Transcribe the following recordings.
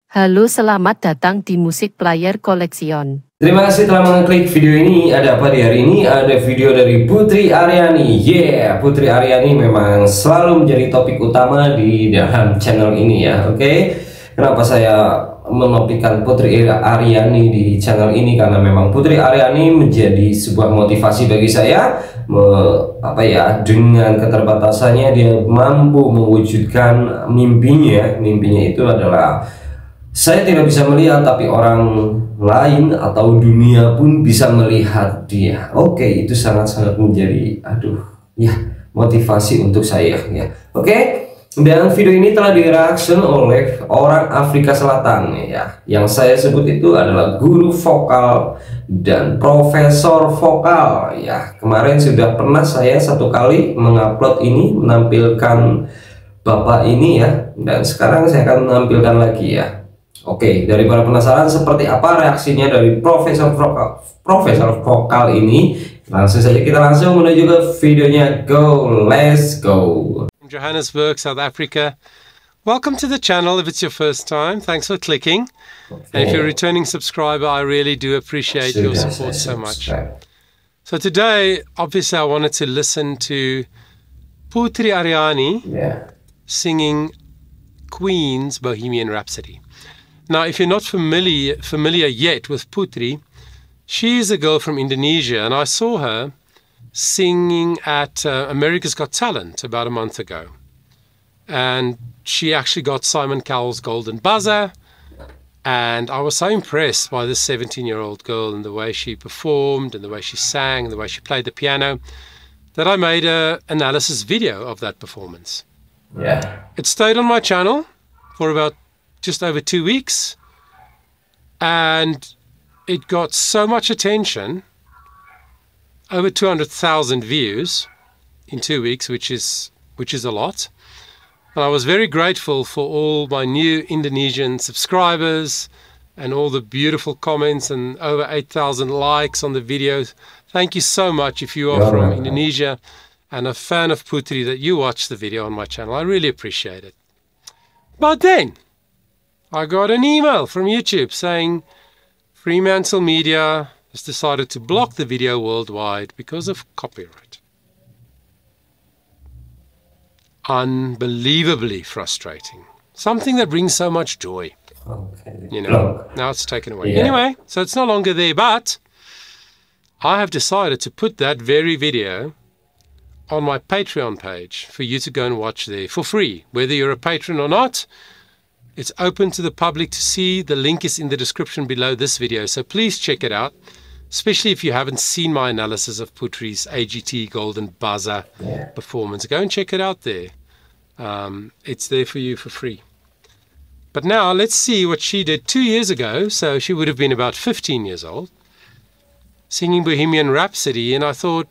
Halo, selamat datang di Musik Player Collection. Terima kasih telah mengklik video ini. Ada apa di hari ini? Ada video dari Putri Ariani. Yeah, Putri Ariani memang selalu menjadi topik utama di dalam channel ini ya. Oke, kenapa saya menopikkan Putri Ariani di channel ini? Karena memang Putri Ariani menjadi sebuah motivasi bagi saya. Dengan keterbatasannya dia mampu mewujudkan mimpinya. Mimpinya itu adalah saya tidak bisa melihat, tapi orang lain atau dunia pun bisa melihat dia. Oke, itu sangat-sangat menjadi motivasi untuk saya ya. Oke, dan video ini telah direaction oleh orang Afrika Selatan ya. Yang saya sebut itu adalah guru vokal dan Profesor Vokal ya. Kemarin sudah pernah saya satu kali mengupload ini, menampilkan bapak ini ya, dan sekarang saya akan menampilkan lagi ya. Oke, daripada penasaran seperti apa reaksinya dari Profesor Vokal ini, langsung saja kita menuju ke videonya. Go, let's go. From Johannesburg, South Africa. Welcome to the channel. If it's your first time, thanks for clicking. And if you're a returning subscriber, I really do appreciate your support so much. So today, obviously, I wanted to listen to Putri Ariani singing Queen's Bohemian Rhapsody. Now, if you're not familiar yet with Putri, she is a girl from Indonesia, and I saw her singing at America's Got Talent about a month ago. And she actually got Simon Cowell's Golden Buzzer, and I was so impressed by this 17-year-old girl and the way she performed and the way she sang and the way she played the piano that I made an analysis video of that performance. Yeah. It stayed on my channel for about just over 2 weeks, and it got so much attention, over 200,000 views in 2 weeks, which is a lot. And I was very grateful for all my new Indonesian subscribers and all the beautiful comments and over 8,000 likes on the videos. Thank you so much if you are from Indonesia and a fan of Putri that you watch the video on my channel. I really appreciate it. But then I got an email from YouTube saying Fremantle Media has decided to block the video worldwide because of copyright. Unbelievably frustrating. Something that brings so much joy. Okay. You know, now it's taken away. Yeah. Anyway, so it's no longer there, but I have decided to put that very video on my Patreon page for you to go and watch there for free. Whether you're a patron or not, it's open to the public to see. The link is in the description below this video, so please check it out, especially if you haven't seen my analysis of Putri's AGT Golden Buzzer performance. Go and check it out there. It's there for you for free. But now let's see what she did 2 years ago, so she would have been about 15 years old, singing Bohemian Rhapsody, and I thought,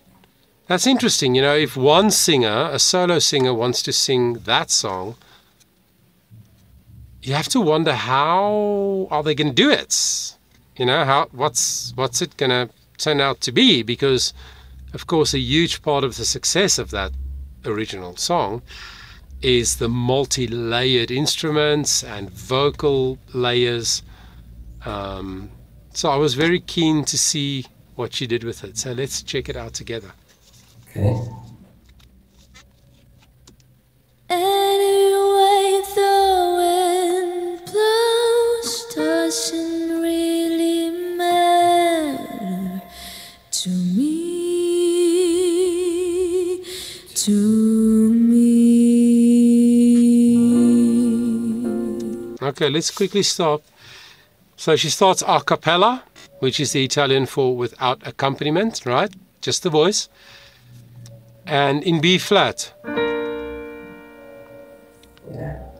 that's interesting. You know, if one singer, a solo singer, wants to sing that song, you have to wonder, how are they going to do it? You know, what's it going to turn out to be? Because, of course, a huge part of the success of that original song is the multi-layered instruments and vocal layers. So I was very keen to see what she did with it. So let's check it out together. Okay. Anyway, the wind blows doesn't really matter to me, Okay, let's quickly stop. So she starts a cappella, which is the Italian for without accompaniment, right? Just the voice. And in B flat.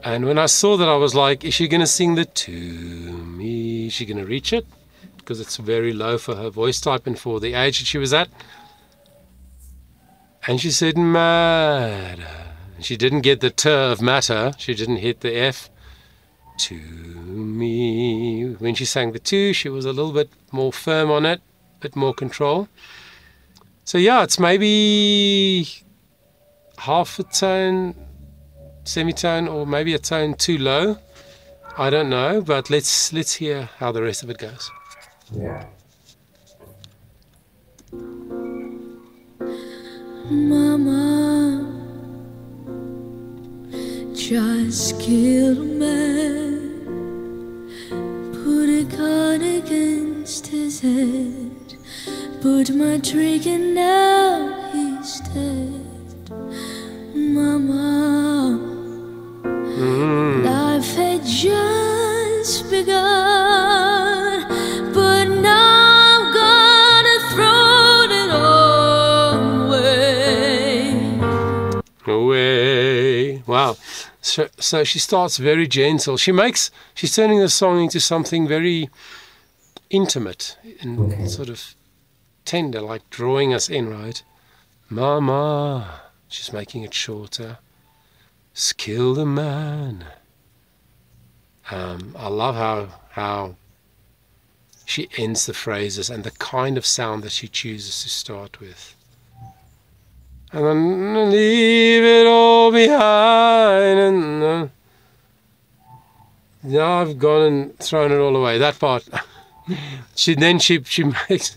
And when I saw that, I was like, is she going to sing the to me? Is she going to reach it? Because it's very low for her voice type and for the age that she was at. And she said, matter. And she didn't get the t of matter. She didn't hit the F. To me. When she sang the to, she was a little bit more firm on it, a bit more control. So yeah, it's maybe half a tone, semitone, or maybe a tone too low. I don't know, but let's hear how the rest of it goes. Yeah. Mama just killed a man, put a gun against his head, put my drink and now he's dead. Mama, life had just begun, but now I'm gonna throw it all away. Wow. So she starts very gentle. She's turning the song into something very intimate and sort of tender, like drawing us in, right? Mama, she's making it shorter. Killed a man. I love how she ends the phrases and the kind of sound that she chooses to start with. And then leave it all behind, and now I've gone and thrown it all away. That part. she makes.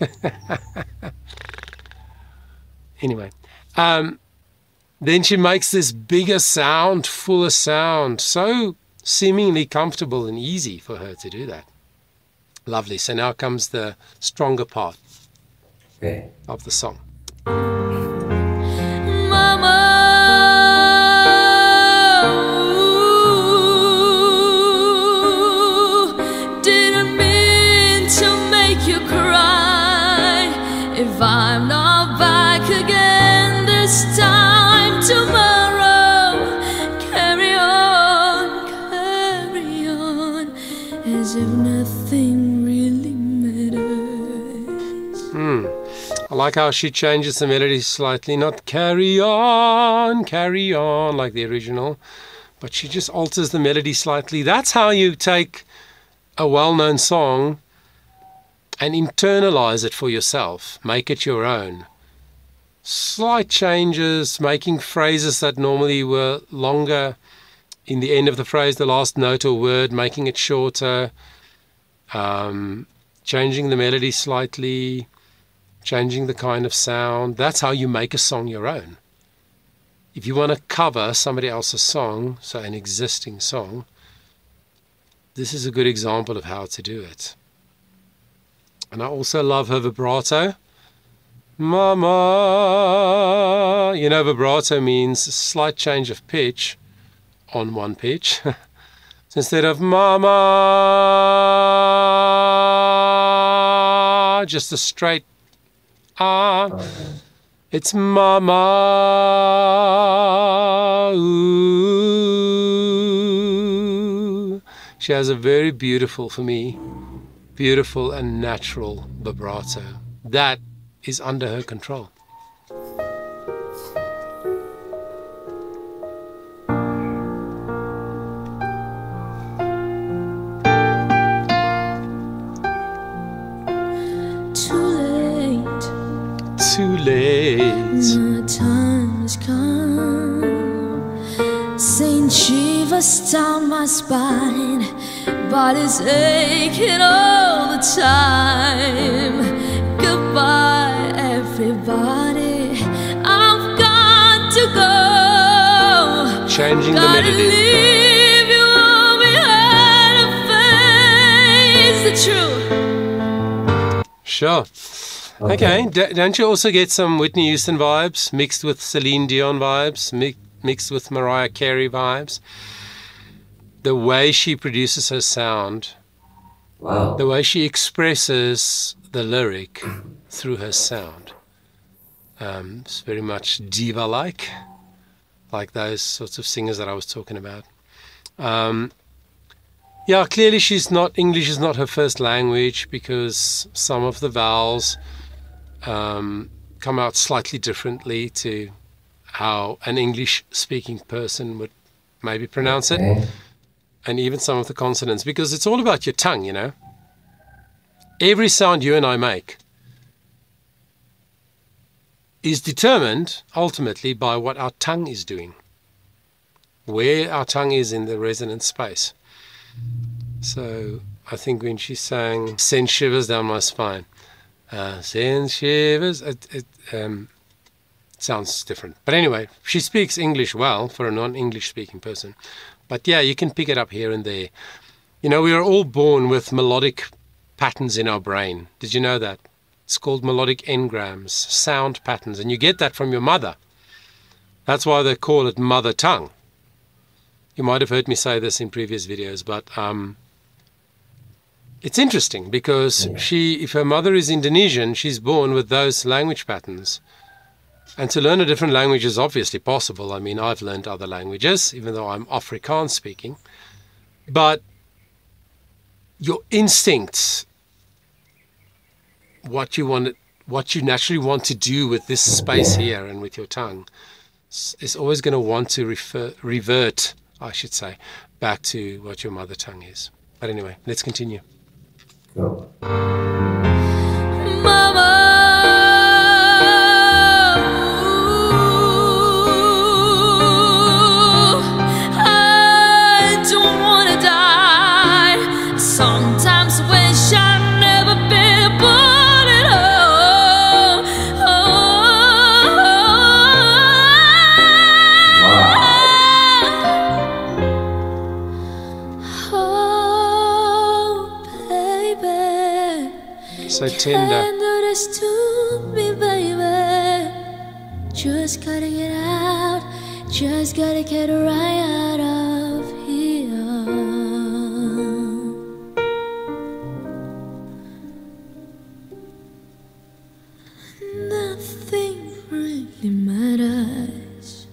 Anyway, then she makes this bigger sound, fuller sound, so seemingly comfortable and easy for her to do that. Lovely. So now comes the stronger part of the song. Mama, didn't mean to make you cry. If I'm not back again this time tomorrow, carry on, as if nothing really matters. I like how she changes the melody slightly, not carry on like the original, but she just alters the melody slightly. That's how you take a well-known song and internalize it for yourself, make it your own. Slight changes, making phrases that normally were longer in the end of the phrase, the last note or word, making it shorter, changing the melody slightly, changing the kind of sound. That's how you make a song your own. If you want to cover somebody else's song, so an existing song, this is a good example of how to do it. And I also love her vibrato. Mama. You know, vibrato means a slight change of pitch on one pitch. So instead of mama, just a straight it's mama. Ooh. She has a very beautiful, for me, beautiful and natural vibrato. That is under her control. Too late. My time has come. Saint shivers down my spine, body's aching all the time. Goodbye, everybody. I've got to go. Changing the Gotta melody. leave you all behind and face the truth. Sure. Okay, don't you also get some Whitney Houston vibes mixed with Celine Dion vibes, mixed with Mariah Carey vibes? The way she produces her sound, the way she expresses the lyric through her sound. It's very much diva-like, like those sorts of singers that I was talking about. Yeah, clearly English is not her first language, because some of the vowels come out slightly differently to how an English-speaking person would maybe pronounce it, and even some of the consonants, because it's all about your tongue, you know. Every sound you and I make is determined ultimately by what our tongue is doing, where our tongue is in the resonant space. So I think when she sang "Send Shivers Down My Spine," "Send Shivers," it sounds different. But anyway, she speaks English well for a non-English speaking person. But yeah, you can pick it up here and there. You know, we are all born with melodic patterns in our brain. Did you know that? It's called melodic engrams, sound patterns, and you get that from your mother. That's why they call it mother tongue. You might have heard me say this in previous videos, but it's interesting because if her mother is Indonesian, she's born with those language patterns. And to learn a different language is obviously possible. I mean, I've learned other languages, even though I'm Afrikaans speaking. But your instincts, what you naturally want to do with this space here and with your tongue, is always going to want to revert, I should say, back to what your mother tongue is. But anyway, let's continue. Go. Mama, I don't wanna die. Sometimes wish I'd never been born at all. Oh, baby. So tender. Do this to me, baby. Just gotta get out. Just gotta get right out of here. Nothing really matters.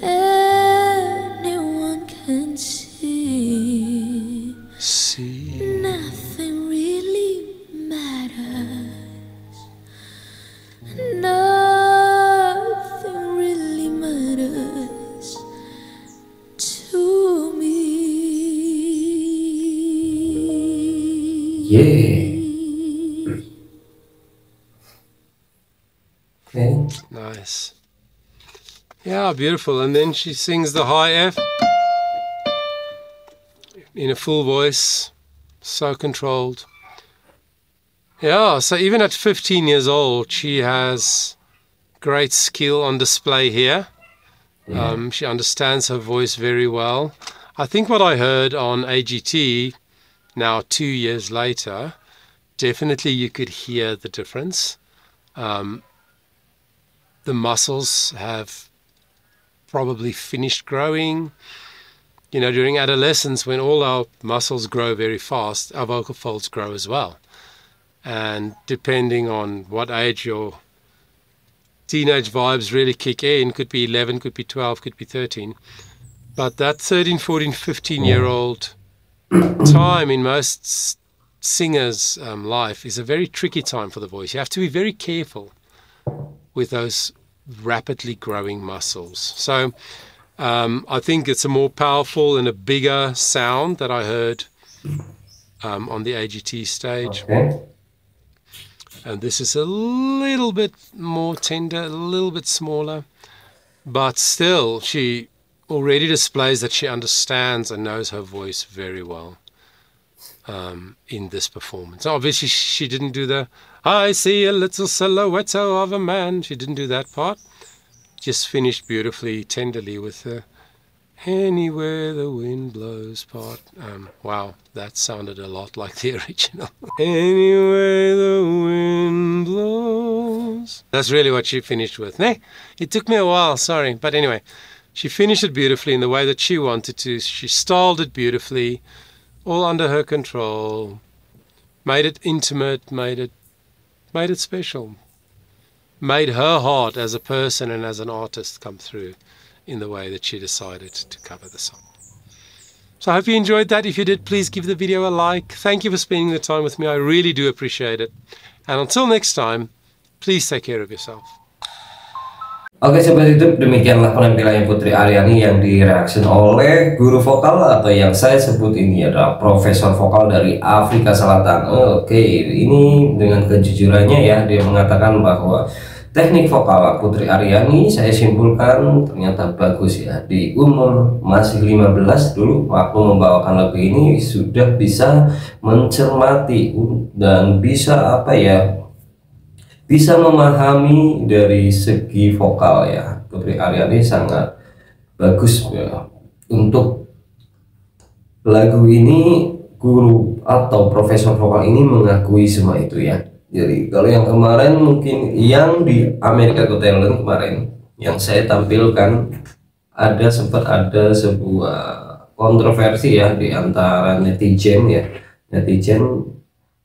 Anyone can see. See. Nothing really matters. Nothing really matters to me. Yeah. Okay. Nice. Yeah, beautiful. And then she sings the high F in a full voice, so controlled. Yeah, so even at 15 years old, she has great skill on display here. She understands her voice very well. I think what I heard on AGT, now 2 years later, definitely you could hear the difference. The muscles have probably finished growing. You know, during adolescence, when all our muscles grow very fast, our vocal folds grow as well. And depending on what age your teenage vibes really kick in, could be 11, could be 12, could be 13. But that 13, 14, 15-year-old time in most singers' life is a very tricky time for the voice. You have to be very careful with those rapidly growing muscles. So I think it's a more powerful and a bigger sound that I heard on the AGT stage. Okay. And this is a little bit more tender, a little bit smaller, but still she already displays that she understands and knows her voice very well in this performance. Obviously she didn't do the "I see a little silhouette of a man." She didn't do that part. Just finished beautifully, tenderly with the "Anywhere the wind blows" part. Wow, that sounded a lot like the original. Anywhere the wind blows. That's really what she finished with. It took me a while, sorry. But anyway, she finished it beautifully in the way that she wanted to. She styled it beautifully, all under her control. Made it intimate, made it special. Made her heart as a person and as an artist come through in the way that she decided to cover the song. So I hope you enjoyed that. If you did, please give the video a like. Thank you for spending the time with me. I really do appreciate it. And until next time, please take care of yourself. Oke sobat YouTube, demikianlah penampilan Putri Ariani yang direaction oleh guru vokal atau yang saya sebut ini adalah Profesor Vokal dari Afrika Selatan. Oke, ini dengan kejujurannya ya, dia mengatakan bahwa teknik vokal Putri Ariani, saya simpulkan ternyata bagus ya. Di umur masih 15 dulu waktu membawakan lagu ini sudah bisa mencermati dan bisa apa ya, bisa memahami dari segi vokal ya. Putri Ariani sangat bagus ya. Untuk lagu ini guru atau profesor vokal ini mengakui semua itu ya. Jadi kalau yang kemarin mungkin yang di Amerika Got Talent kemarin yang saya tampilkan sempat ada sebuah kontroversi ya di antara netizen ya, netizen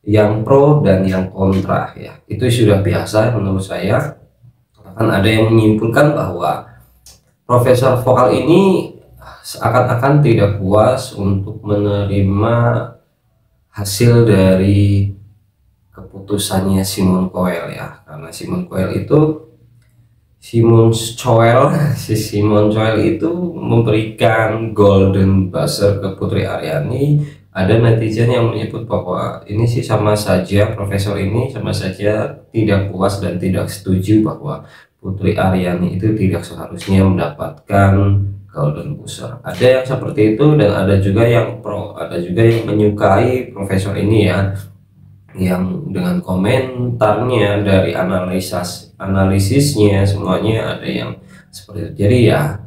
yang pro dan yang kontra ya. Itu sudah biasa menurut saya. Akan ada yang menyimpulkan bahwa profesor vokal ini seakan-akan tidak puas untuk menerima hasil dari keputusannya Simon Cowell ya, karena Simon Cowell itu memberikan golden buzzer ke Putri Ariani. Ada netizen yang menyebut bahwa ini sih sama saja, profesor ini sama saja tidak puas dan tidak setuju bahwa Putri Ariani itu tidak seharusnya mendapatkan golden buzzer. Ada yang seperti itu dan ada juga yang pro, ada juga yang menyukai profesor ini ya, yang dengan komentarnya dari analisisnya semuanya ada yang seperti itu. Jadi ya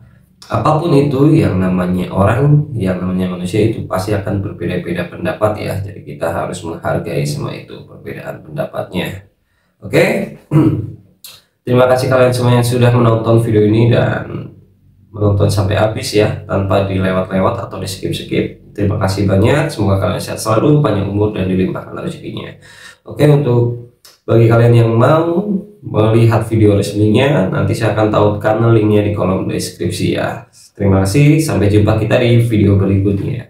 apapun itu, yang namanya orang, yang namanya manusia itu pasti akan berbeda-beda pendapat ya. Jadi kita harus menghargai semua itu, perbedaan pendapatnya. Oke. Terima kasih kalian semua yang sudah menonton video ini dan menonton sampai habis ya, tanpa dilewat-lewat atau di skip-skip. Terima kasih banyak, semoga kalian sehat selalu, panjang umur dan dilimpahkan rezekinya. Oke, untuk bagi kalian yang mau melihat video resminya, nanti saya akan tautkan linknya di kolom deskripsi ya. Terima kasih, sampai jumpa kita di video berikutnya.